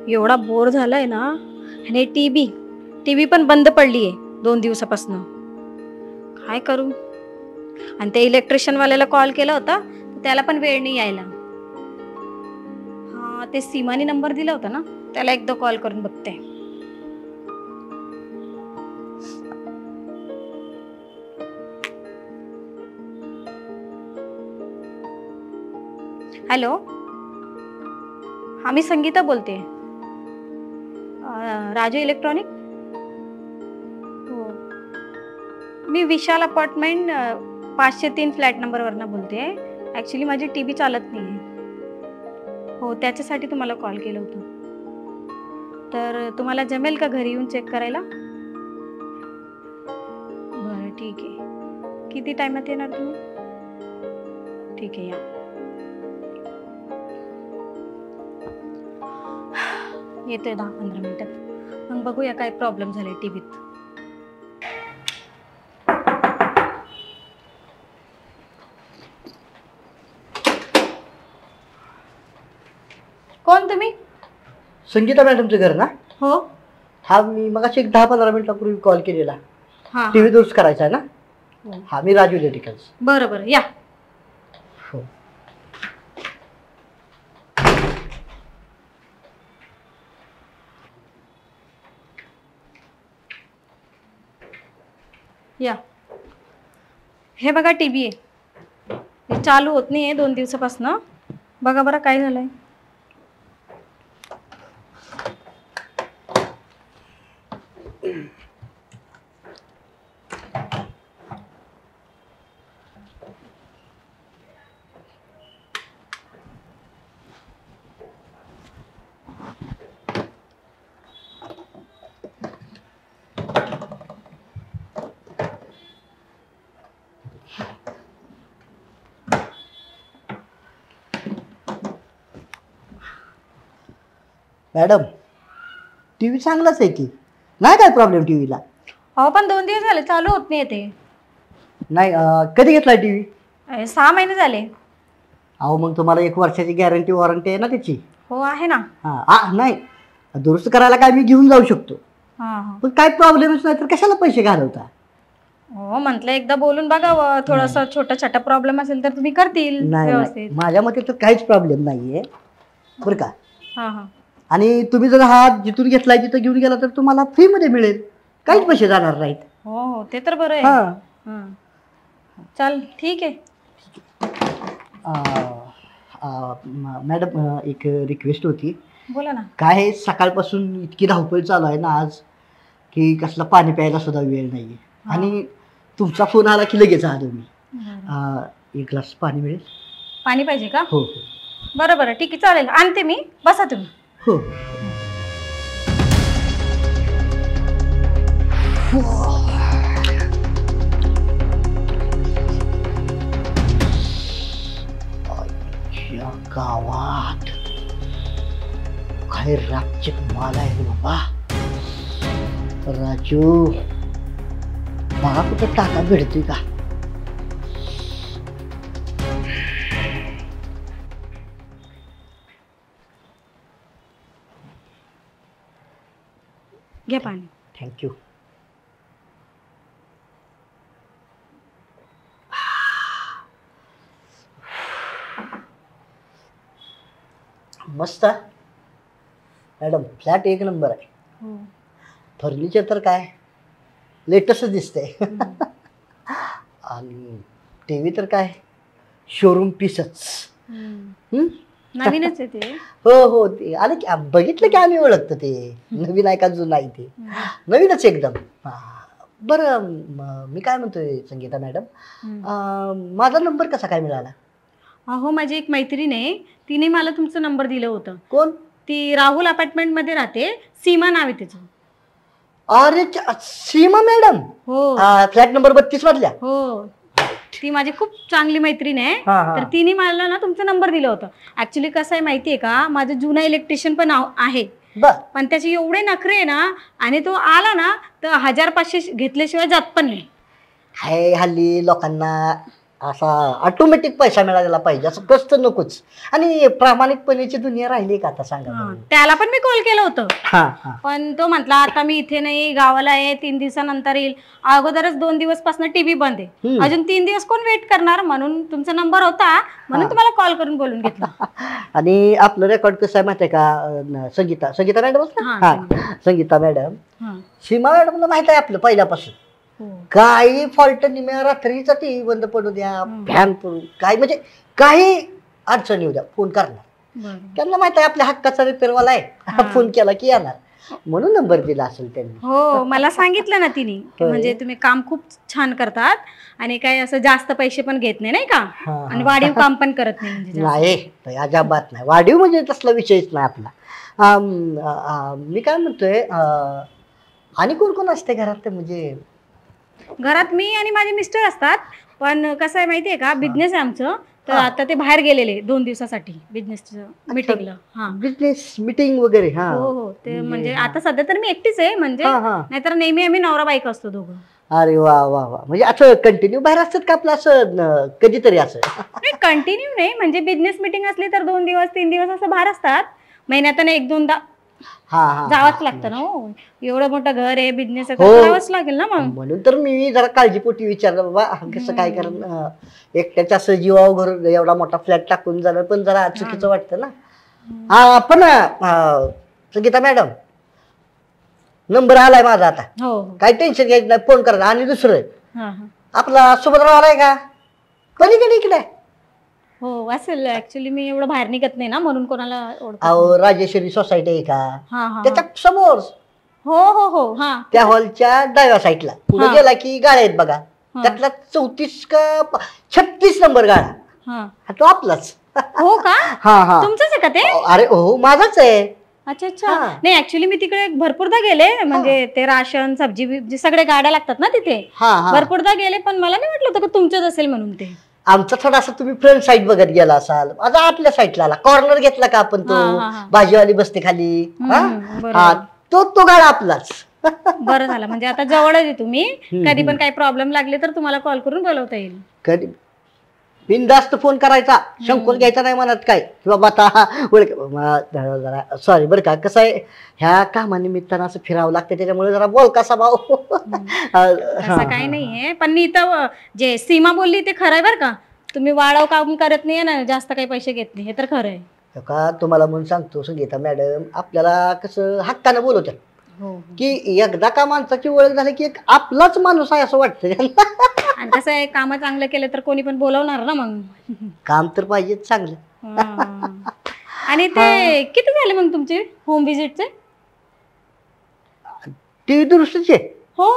एवढा बोर झालाय ना. आणि टीव्ही पण बंद पडली आहे 2 दिवसापासून. काय करू. आणि त्या इलेक्ट्रिशियन वाल्याला कॉल केला होता, त्याला पण वेळ नाही यायला. हा, ते सीमानी नंबर दिला होता ना, त्याला एकदा कॉल करून बघते. हॅलो, हा मी संगीता बोलते. राजू इलेक्ट्रॉनिक. हो, मी विशाल अपार्टमेंट 503 फ्लॅट नंबरवरनं बोलते. ॲक्च्युली माझी टीव्ही चालत नाही आहे. हो, त्याच्यासाठी तुम्हाला कॉल केलं होतं. तर तुम्हाला जमेल का घरी येऊन चेक करायला? बरं, ठीक आहे. किती टायमात येणार तुम्ही? ठीक आहे, या. येतोय 10-15 मिनिटात. मग बघूया काय प्रॉब्लेम झाले टीव्हीत. कोण तुम्ही? संगीता मॅडमचं घर ना? हो. हा, मी मगाशी एक 10-15 मिनिटापूर्वी कॉल केलेला. हा, टीव्ही दुरुस्त करायचा आहे ना? हा, मी राजू इलेक्ट्रिकल्स. बरं बरं, या. हो. या. हे बघा टीव्ही आहे. हे चालू होत नाही आहे 2 दिवसापासून. बघा बरं काय झालंय. मॅडम, टीव्ही चांगलाच आहे की, नाही काय प्रॉब्लेम टीव्हीला? अहो, पण 2 दिवस झाले चालू होत नाही ते. नाही, कधी घेतला टीव्ही? 6 महिने झाले. अहो, मग तुम्हाला 1 वर्षाची गॅरंटी वॉरंटी आहे ना त्याची? हो, आहे ना. हां, नाही दुरुस्त करायला काय मी घेऊन जाऊ शकतो. हां, पण काय प्रॉब्लेमच नाही तर कशाला पैसे घालवता? हो, म्हटलं एकदा बोलून बघावं. थोडासा छोटा प्रॉब्लेम असेल तर तुम्ही करतील व्यवस्थित. माझ्या मते तर काहीच प्रॉब्लेम नाहीये बरं का. हां हां. आणि तुम्ही जर हा जिथून घेतलाय तिथं घेऊन गेला तर तुम्हाला फ्रीमध्ये मिळेल, काहीच पैसे जाणार नाहीत. हो हो, ते तर बरं आहे. हां, चल ठीक आहे. मॅडम, एक रिक्वेस्ट होती. बोला ना. काय आहे, सकाळपासून इतकी धावपळ चालू आहे ना आज की कसलं पाणी प्यायला सुद्धा वेळ नाही. आणि तुमचा फोन आला की लगेच आलो मी. 1 ग्लास पाणी मिळेल? पाणी पाहिजे का? हो. बरं बरं, ठीक आहे, चालेल, आणते मी. बसा तुम्ही. हो. गावात काय रातचिक माल आहे बाबा. राजू, बघा कुठं टाका भेटतोय का? घ्या पाणी. थँक्यू. मस्त मॅडम, फ्लॅट 1 नंबर आहे. हो. फर्निचर तर काय लेटेस्टच दिसतंय. आणि टीव्ही तर काय शोरूम पीसच. नवीनच आहे ते. हो हो, ते आले की बघितलं की आम्ही ओळखतो. ते नवीन आहे का जुनं आहे? ते नवीनच एकदम. बरं, मी काय म्हणतोय संगीता मॅडम, माझा नंबर कसा काय मिळाला? हो, माझी एक मैत्रीण आहे, तिने मला तुमचा नंबर दिलं होतं. कोण? ती राहुल अपार्टमेंटमध्ये राहते, सीमा नाव आहे तिचं. अरे, सीमा मॅडम? हो. फ्लॅट नंबर 32 मधल्या? हो, ती माझी खूप चांगली मैत्रीण आहे. तर तिने मला ना तुमचा नंबर दिला होता. ऍक्च्युली कसं आहे माहितीये का, माझं जुना इलेक्ट्रिशियन पण आहे, पण त्याचे एवढे नखरे आहे ना, आणि तो आला ना तर 1500 घेतल्याशिवाय जात पण नाही. हाय, हल्ली लोकांना असा ऑटोमॅटिक पैसा मिळालेला पाहिजे, असं कष्ट नकोच. आणि प्रामाणिकपणेची दुनिया राहिली का आता सांगा बरं? त्याला पण मी कॉल केलं होतं, हा हा पण तो म्हटला आता मी इथे नाही, गावाला आहे, 3 दिवसानंतर येईल. अगोदरच 2 दिवसपासून टीव्ही बंद आहे, अजून 3 दिवस कोण वेट करणार, म्हणून तुमचा नंबर होता म्हणून तुम्हाला कॉल करून बोलून घेतला. आणि आपलं रेकॉर्ड कसं आहे माहिती आहे का, संगीता मॅडम हा, संगीता मॅडम, सीमा मॅडमला माहित आहे आपलं पहिल्यापासून. काही फॉल्ट निम्या रात्रीचा टीव्ही बंद पडू द्या, फॅन पडू, काय म्हणजे काही अडचण येऊ द्या, फोन करणार. त्यांना माहित आहे आपल्या हक्काचा रिपेअरवाला आहे, फोन केला की येणार, म्हणून नंबर दिला असेल त्यांनी. हो, मला सांगितलं ना तिने, म्हणजे तुम्ही काम खूप छान करतात आणि काय असं जास्त पैसे पण घेत नाही का, आणि वाढीव काम पण करत नाही. म्हणजे नाही, अजिबात नाही, वाढीव म्हणजे तसला विषयच नाही आपला. मी काय म्हणतोय, आणि कोण कोण असते घरात? म्हणजे घरात मी आणि माझे मिस्टर असतात, पण कसं आहे माहितीये का, बिझनेस आहे आमचं, तर आता ते बाहेर गेलेले 2 दिवसासाठी बिझनेस मीटिंगला. हा, बिझनेस मीटिंग वगैरे. हो हो, ते म्हणजे आता सध्या तर मी एकटीच आहे, म्हणजे नाहीतर नेहमी आम्ही नवरा बायको असतो दोघं. अरे वा वा वा, म्हणजे असं कंटिन्यू बाहेर असतात का आपलं, असं कधीतरी? असं कंटिन्यू नाही, म्हणजे बिझनेस मीटिंग असली तर 2 दिवस 3 दिवस असं बाहेर असतात, महिन्यातून 1-2दा जावंच लागतं ना. हो, एवढं मोठं घर आहे, बिझनेस आहे, करावंच लागेल ना. मग म्हणून तर मी जरा काळजीपोटी विचारलं बाबा, कसं काय, कारण एकट्याच्या असं जीवावर घर एवढा मोठा फ्लॅट टाकून जाणं पण जरा चुकीचं वाटतं ना. पण संगीता मॅडम, नंबर आलाय माझा आता, काय टेन्शन घ्यायचं नाही, फोन करा. आणि दुसरं, आपला सुभद्राव आलाय का? पलीकडे इकडे? हो असेल, ऍक्च्युली मी एवढं बाहेर निघत नाही ना, म्हणून कोणाला ओळखत. अहो, राजेश्वरी सोसायटी आहे का त्याच्या समोर? हो हो हो, हा, त्या हॉलच्या डाव्या साईडला पुढे गेला की गाड्या आहेत बघा, त्यातला 34 का 36 नंबर गाडा, तो आपलाच. हो का? हा हा, तुमचंच आहे का ते? अरे हो, माझाच आहे. अच्छा अच्छा. नाही, ऍक्च्युली मी तिकडे भरपूरदा गेले, म्हणजे ते राशन सब्जी सगळे गाड्या लागतात ना तिथे, भरपूरदा गेले, पण मला नाही वाटलं होतं का तुमचंच असेल म्हणून. ते आमचा थोडासा तुम्ही फ्रंट साईड बघत गेला असाल, आता आतल्या साईडला आला, कॉर्नर घेतला का आपण, तो भाजीवाली बसते खाली, तो गाडा आपलाच. बरं झालं, म्हणजे आता जवळच आहे तुम्ही, कधी पण काही प्रॉब्लेम लागले तर तुम्हाला कॉल करून बोलवता येईल. कधी बिनधास्त फोन करायचा, संकोच घ्यायचा नाही मनात काय, किंवा आता सॉरी बरं का, कसं आहे ह्या कामानिमित्तानं असं फिरावं लागतं, त्याच्यामुळे जरा बोलका स्वभाव. असं काही नाहीये, पण मी तर जे सीमा बोलली ते खरं आहे बरं का, तुम्ही वाढव काम करत नाही ना, जास्त काही पैसे घेत नाही, हे तर खरं आहे का. तुम्हाला म्हणून सांगतो संगीता मॅडम, आपल्याला कसं हक्कानं बोलवतात, की एकदा का माणसाची ओळख झाली की एक आपलाच माणूस आहे असं वाटतं. आणि कसं आहे, काम चांगलं केलं तर कोणी पण बोलवणार ना. मग काम तर पाहिजे चांगलं. आणि ते किती झाले मग तुमचे होम व्हिजिटचे? टीव्ही दुरुस्तीचे? हो.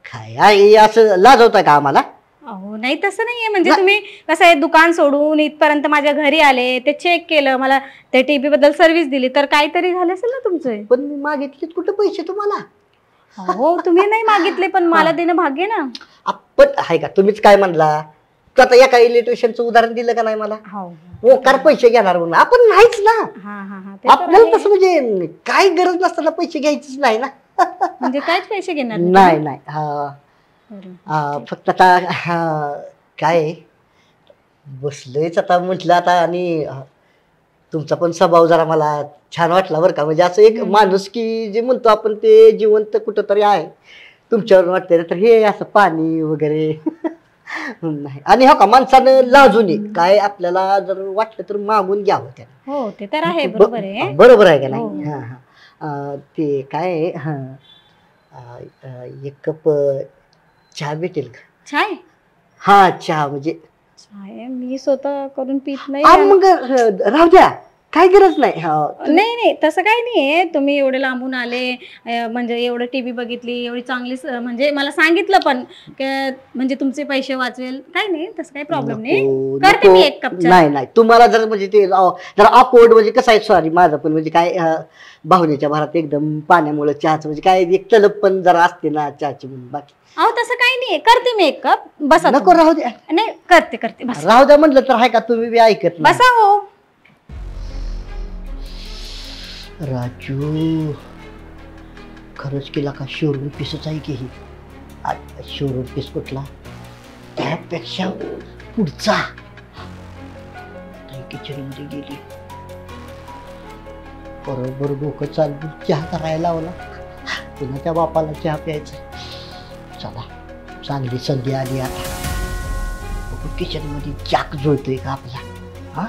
काय असं लाजवताय का आम्हाला? अहो नाही, तसं नाहीये, म्हणजे तुम्ही कसं आहे, दुकान सोडून इथपर्यंत माझ्या घरी आले, ते चेक केलं, मला त्या टीव्ही बद्दल सर्व्हिस दिली, तर काहीतरी झालं असेल ना तुमचं. पण मी मागितले कुठे पैसे तुम्हाला? हो, तुम्ही नाही मागितले, पण मला देणं भाग्य ना. आपण आहे का, तुम्हीच काय म्हणला, तू आता एका इलेक्ट्रिशियनचं उदाहरण दिलं का नाही मला, हो कार पैसे घेणार म्हणून, आपण नाहीच ना. आपल्याला तसं म्हणजे काय गरज नसताना पैसे घ्यायचीच नाही ना. म्हणजे काहीच पैसे घेणार नाही? नाही, फक्त आता काय बसलोयच आता म्हटलं आता, आणि तुमचा पण स्वभाव जरा मला छान वाटला बरं का, म्हणजे असं एक माणूस की जे म्हणतो आपण ते जिवंत कुठं तरी आहे तुमच्यावर वाटतंय, तर हे असं पाणी वगैरे नाही. आणि हो का, माणसानं लाजू नये, काय आपल्याला जर वाटलं तर मागून घ्यावं त्याला. हो ते तर आहे, बरोबर आहे. बरोबर आहे का नाही? हा, ते काय, एक कप चहा भेटेल का? चाय? हा, चहा म्हणजे चाय मी स्वतः करून पित नाही. मग राहू द्या, काय गरज नाही. नाही नाही, तसं काही नाहीये, तुम्ही एवढे लांबून आले, म्हणजे एवढं टीव्ही बघितली, एवढी चांगली, म्हणजे मला सांगितलं पण म्हणजे तुमचे पैसे वाचवेल, काही नाही, तसं काही प्रॉब्लेम नाही, करते मी एक कप. नाही नाही, तुम्हाला जर म्हणजे ते जरा अपवर्ड, म्हणजे कसं आहे, सॉरी माझं पण म्हणजे काय, भावनेच्या भरात एकदम पाण्यामुळे चहाचं म्हणजे काय एक तलप पण जरा असते ना चहाची, म्हणून बाकी. अहो तसं काही नाही, करते मी एक कप, बसा. नको, राहू द्या. नाही, करते, राहू द्या म्हटलं तर आहे का, तुम्ही बी ऐकत नाही. बसा. हो राजू, खरंच केला का, शोरूम पीसच आहे की ही. शोरूम पीस कुठला? त्यापेक्षा पुढचा किचन मध्ये गेली, बरोबर डोकं चालू चहा करायला लावला, पुन्हा त्या बापाला चहा प्यायचा. चला चांगली संधी आली आता, किचन मध्ये चाक जुळतोय का आपला. हा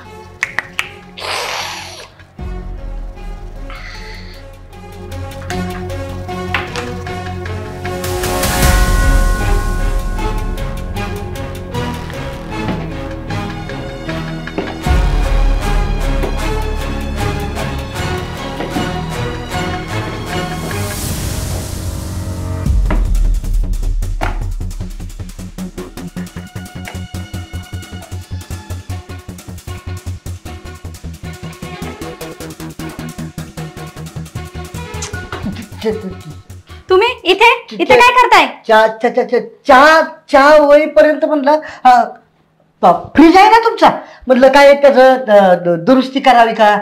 तुम्ही इथे इथे काय करताय? चहा होईपर्यंत म्हणलं फ्रीज आहे ना तुमचा, म्हटलं काय त्याचं दुरुस्ती करावी का,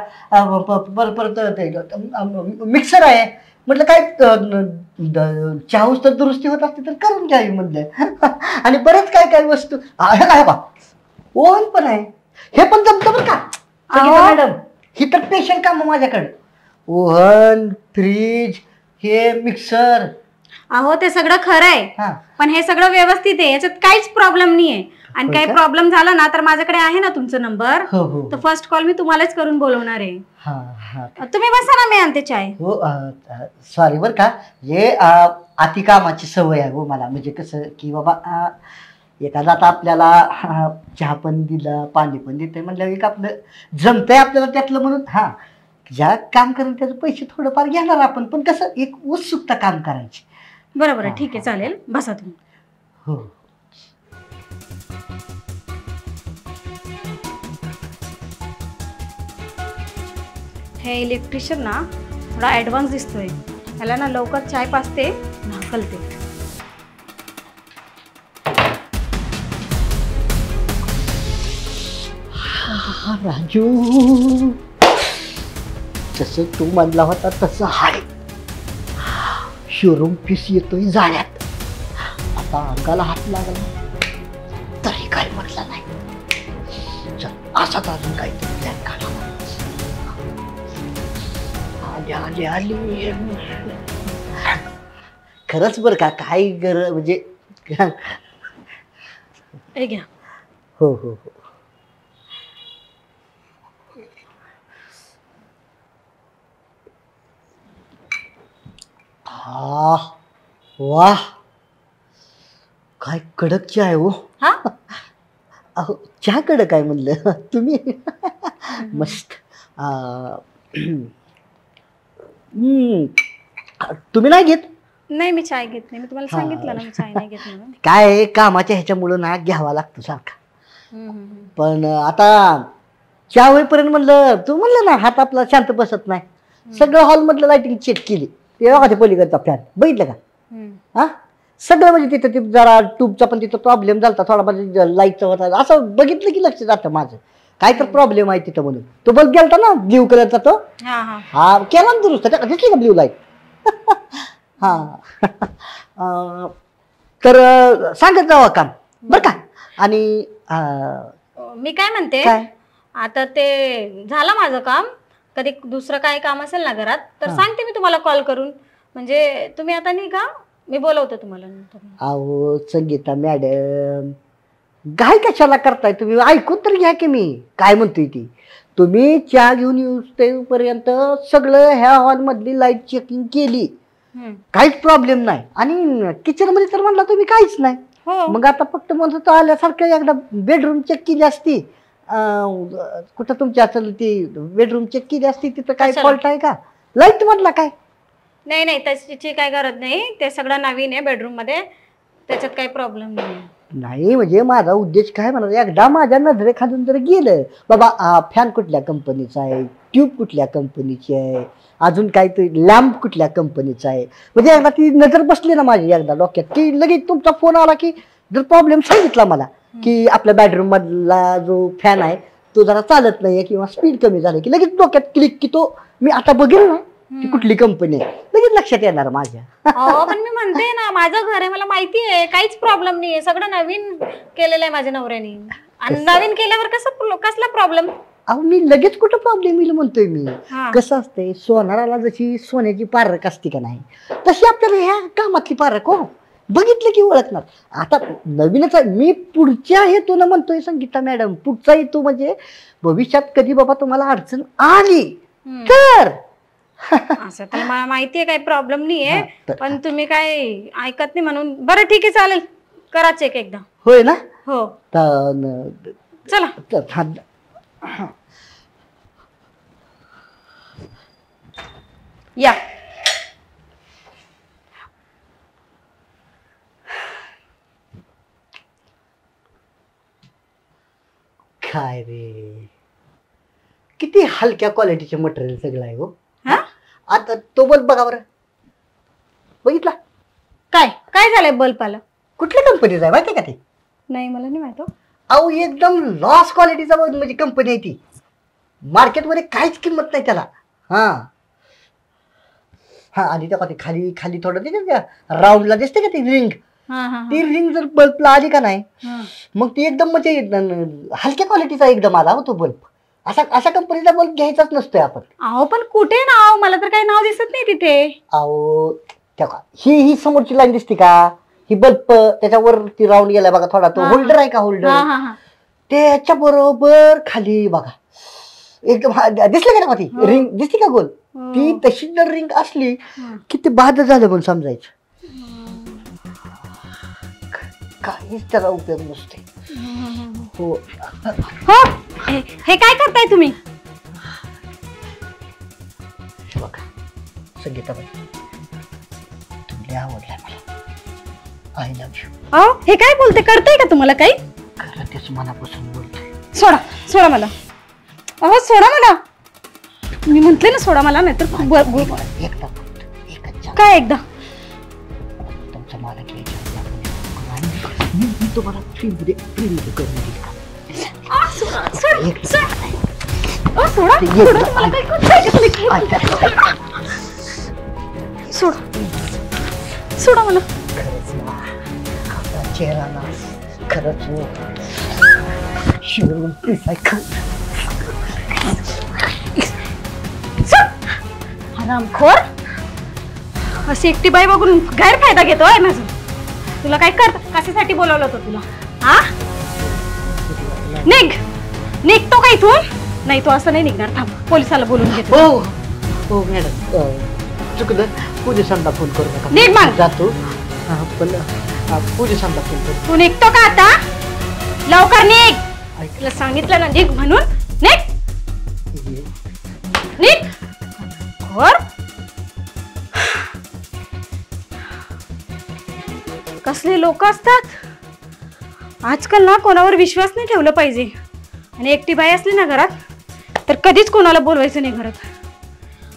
परत मिक्सर आहे म्हटलं काय चहाऊस तर दुरुस्ती होत असते तर करून घ्यावी म्हणलं. आणि बरेच काय काय वस्तू आहे बा, ओव्हन पण आहे, हे पण जमतं बरं का मॅडम. ही तर स्पेशल काम माझ्याकडे, ओव्हन, फ्रीज, हे मिक्सर. अहो ते सगळं खरं आहे, पण हे सगळं व्यवस्थित आहे, याच्यात काहीच प्रॉब्लेम नाहीये. आणि काही प्रॉब्लेम झाला ना तर माझ्याकडे आहे ना तुमचा नंबर, तर फर्स्ट कॉल मी तुम्हालाच करून बोलवणार आहे. तुम्ही बसा ना, मी आणते चाय. हो सॉरी बर का, हे अति कामाची सवय आहे हो मला. म्हणजे कसं की बाबा एखादा आता आपल्याला चहा पण दिला, पाणी पण देतंय म्हणलं एक आपलं जमतंय आपल्याला त्यातलं, म्हणून ज्या काम करेल त्याचे पैसे थोडंफार घेणार आपण, पण कसं एक उत्सुकता काम करायची. बरोबर आहे, ठीक आहे, चालेल, बसा तुम्ही. हो हे इलेक्ट्रिशियन ना थोडा ॲडव्हान्स दिसतोय, ह्याला ना लवकर चाय पाजते, ढाकलते. राजू, जसं तू म्हणला होता तसं आहे, शोरूम पीस येतोय जाळ्यात. आता अंगाला हात लागला तरी काय म्हटलं नाही. चल असाच अजून काहीतरी प्लॅन काढा. आली आली आली. खरंच बरं का, काही म्हणजे हे घ्या. हो हो हो. वाह, काय कडक चहा आहे हो. अहो चहा कडक आहे म्हणलं तुम्ही. मस्त. तुम्ही नाही घेत? नाही, मी चाय घेत नाही, मी तुम्हाला सांगितलं ना मी चाय नाही घेत म्हणून. काय कामाच्या ह्याच्यामुळं ना घ्यावा लागतो सारखा. पण आता चहा होईपर्यंत म्हणलं, तू म्हणलं ना हात आपला शांत बसत नाही, सगळं हॉल मधलं लाइटिंग चेक केली, ते बघा ते पलीकडचा फॅन बघितलं का. हा सगळं म्हणजे तिथं ते जरा ट्यूबचा पण तिथं प्रॉब्लेम झाला थोडा, म्हणजे लाईटचा होता, असं बघितलं की लक्ष जातं माझं काय तर प्रॉब्लेम आहे तिथं म्हणून. तो बल्ब गेलता ना ब्ल्यू कलरचा, तो हा केला ना दुरुस्त, दिसली का ब्ल्यू लाईट. हा तर सांगत जावा काम बर का. आणि मी काय म्हणते, आता ते झालं माझं काम, कधी दुसरं काय काम असेल ना घरात तर सांगते मी तुम्हाला कॉल करून, म्हणजे तुम्ही आता नाही का, मी बोलवते तुम्हाला नंतर. अहो संगीता मॅडम, काय कशाला करताय तुम्ही, ऐकून तर घ्या की मी काय म्हणतोय ती. तुम्ही चहा घेऊन येऊपर्यंत सगळं ह्या हॉल मधली लाईट चेकिंग केली, काहीच प्रॉब्लेम नाही. आणि किचन मध्ये तर म्हणला तुम्ही काहीच नाही. मग आता फक्त म्हणत आल्यासारखं एकदा बेडरूम चेक केली असती, कुठं तुमच्या असेल ती बेडरूम चेक केली असती, तिथं काय फॉल्ट आहे का लाईट मधला काय. नाही नाही, त्याची काय गरज नाही, ते सगळं नवीन आहे बेडरूम मध्ये, त्याच्यात काही प्रॉब्लेम नाही. म्हणजे माझा उद्देश काय म्हणा, एकदा माझ्या नजरेखालून जर गेलं बाबा फॅन कुठल्या कंपनीचा आहे, ट्यूब कुठल्या कंपनीची आहे, अजून काय ते लॅम्प कुठल्या कंपनीचा आहे, म्हणजे एकदा ती नजर बसली ना माझी एकदा डोक्यात, की लगेच तुमचा फोन आला की जर प्रॉब्लेम सांगितला मला की आपल्या बेडरूम मधला जो फॅन आहे तो जरा चालत नाहीये किंवा स्पीड कमी झाली, की लगेच डोक्यात क्लिक की तो मी आता बघेल ना ती कुठली कंपनी आहे लगेच लक्षात येणार माझ्या. अहो पण मी म्हणते ना माझं घर आहे, मला माहिती आहे, काहीच प्रॉब्लेम नाहीये, सगळं नवीन केलेलं आहे माझ्या नवऱ्याने. आणि नवीन केल्यावर कसला प्रॉब्लेम? अहो मी लगेच कुठं प्रॉब्लेम येईल म्हणतोय मी. हा. कसं असतंय, सोनाराला जशी सोन्याची पारख असते का नाही, तशी आपल्याला ह्या कामातली पारख हो बघितलं की ओळखणार. आता नवीनच आहे, मी पुढच्या हेतून म्हणतोय संगीता मॅडम, पुढचा हेतू म्हणजे भविष्यात कधी बाबा तुम्हाला अडचण आली तर असं तर मला माहितीये काही प्रॉब्लेम नाहीये, हा, तर- पण तुम्ही काय ऐकत नाही म्हणून. बरं ठीक आहे चालेल, करा चेक एकदा. होय ना. हो चला चला. या काय रे, किती हलक्या क्वालिटीचे मटेरियल सगळं आहे हो. हा? आता तो बल्ब बघा बरं, बघितला काय काय झालंय बल्बाला? कुठल्या कंपनीचा आहे माहिती का ते? नाही मला नाही माहित. अहो एकदम लॉस क्वालिटीचा म्हणजे कंपनी आहे ती, मार्केटमध्ये काहीच किंमत नाही त्याला. हा हा आणि त्या खाली खाली थोडं ते राऊंडला दिसते का ती रिंग, ती रिंग जर बल्बला आली का नाही मग ती एकदम म्हणजे हलक्या क्वालिटीचा एकदम आला हो तो बल्ब. अशा कंपनीचा बल्ब घ्यायचाच नसतोय आपण. अहो पण कुठे नाव, मला तर काही नाव दिसत नाही तिथे. अहो तेव्हा ही समोरची लाईन दिसते का, ही बल्ब त्याच्यावर ती राऊंड गेलाय बघा थोडा, तो होल्डर आहे का होल्डर, त्याच्या बरोबर खाली बघा एकदम दिसलं का ना ती रिंग दिसते का गोल, ती तशी जर रिंग असली की ते बाद झालं म्हणून समजायचं. काहीच त्याला उपयोग नसते हो. हे काय करताय तुम्ही? बघा संगीताबाई, तुला आवडलाय मला, आय लव्ह यू. अहो हे काय बोलते, कळतंय का तुम्हाला काही? खरं तेच मनापासून बोलतोय. सोडा सोडा मला, अहो सोडा मला, मी म्हंटले ना सोडा मला, नाही तर एकदा एकच काय एकदा तुमचा मला घ्यायचा मी तुम्हाला फ्रीमध्ये करून देईल का? सोडा मला. खरंच ना, आपला चेहरा ना खरंच शिवरून हरामखोर, अशी एकटी बाई बघून गैरफायदा घेतोय माझा. तुला काय कर, कशासाठी बोलावलं होतं तुला? हा निघ, निघतो का इथून? नाही तो असं नाही निघणार, थांब पोलिसाला बोलून घेतो. हो हो मॅडम, चुकलं, पोलिसांना फोन करू नका. निघ मग. जातो पण पोलिसांना फोन करू. तू निघतो का आता? लवकर निघ, तुला सांगितलं ना निघ म्हणून. निघ निघ खोर. कसले लोक असतात आजकाल ना, कोणावर विश्वास नाही ठेवला पाहिजे. आणि एकटी बाई असली ना घरात तर कधीच कोणाला बोलवायचं नाही घरात.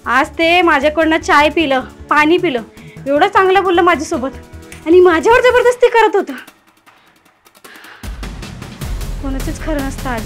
आज ते माझ्याकडनं चाय पिलं, पाणी पिलं, एवढं चांगलं बोललं माझ्यासोबत आणि माझ्यावर जबरदस्ती करत होतं. कोणाचंच खरं नसतं आज.